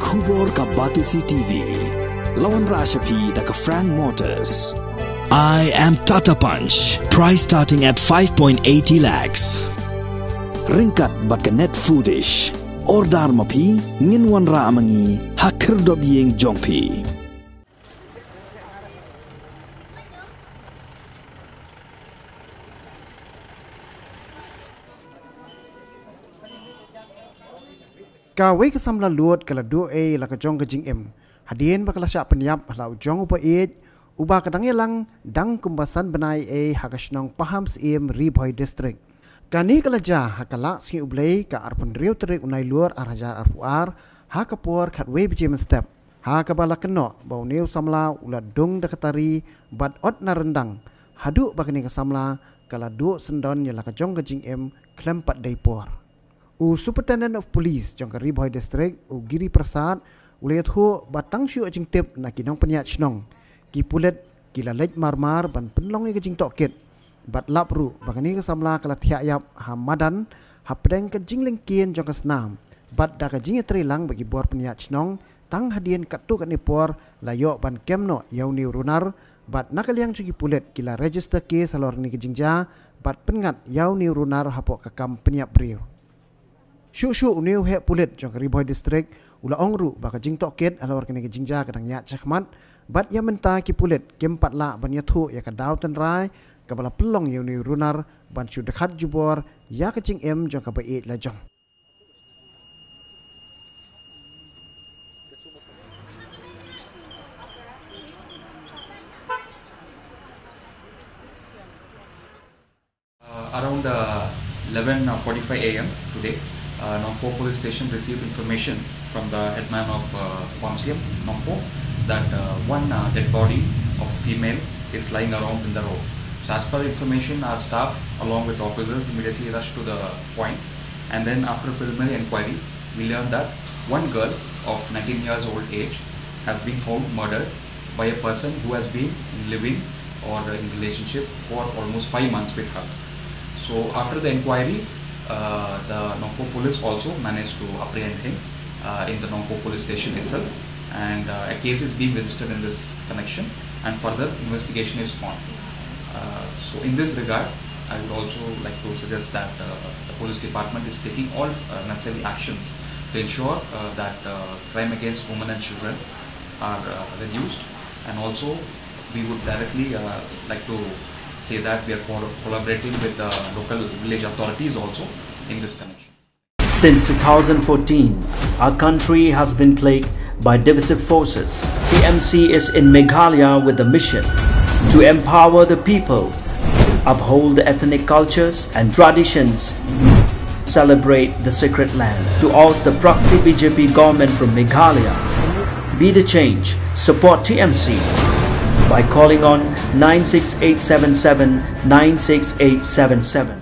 Kubor ka Batisi TV. Lawan Rashapi da ka Frank Motors. I am Tata Punch. Price starting at 5.80 lakhs. Ringkat bat ka net foodish. Ordar mapi nginwan ra amangi hakir dobyeng jongpi. Kawai ke Samla luot kala doa la ka Jong ke Jing hadien bakal Shah Pynïap lau Jong Baieid ubah kadang yelang dang kumbasan benai hakasnong Pahamsyiem Baieid district. Kani kala ja hakala singi ublei ka arpun riu terik unai luar arhajar arpuar hakapor khatwe bijem step hakabala keno bau neu Samla ula dung dakatari bat ot narendang hadu bakani ke Samla kala du sendon yala ka Jong ke Jing klempat daipor. U Superintendent of Police Jong ke Baieid district u Giri Prasad ulayat hu batang syu ajing tip na kinong Pynïap chnong ki pulet kila lej marmar ban penlong ke jing tokit bat lapru bagani ke Samla kala thiayap hamadan hapdeng ke jing lengkien jong ke senam bat da ke jing trilang bagi bor Pynïap chnong tang hadien katu kan ipor layo ban kemno yauni runar bat nakaliang cuki pulet kila register case alor ni ke jingja bat pengat yauni runar hapok ke kam Pynïap brio. Syu uniu he pulet jong ke Baieid district ula ongru baka jing tokit alor kene ke jingja kadang ya chakmat bat ya menta ki pulet kempat la ban yathu ya ka daw tan rai ka bala pelong yauni runar ban syu dekat jubor ya ke jing jong ka Baieid la jong. Around 11:45 a.m. today, Nongpo police station received information from the headman of Pahamsyiem, Nongpo, that one dead body of a female is lying around in the road. So as per information, our staff along with officers immediately rushed to the point, and then after preliminary inquiry, we learned that one girl of 19 years old age has been found murdered by a person who has been living or in relationship for almost 5 months with her. So after the inquiry, the Nongpo police also managed to apprehend him in the Nongpo police station itself, and a case is being registered in this connection and further investigation is on. So in this regard, I would also like to suggest that the police department is taking all necessary actions to ensure that crime against women and children are reduced, and also we would directly like to say that we are collaborating with the local village authorities also in this connection. Since 2014, our country has been plagued by divisive forces. TMC is in Meghalaya with the mission to empower the people, uphold the ethnic cultures and traditions, celebrate the sacred land. To oust the proxy BJP government from Meghalaya, be the change, support TMC by calling on 96877 96877.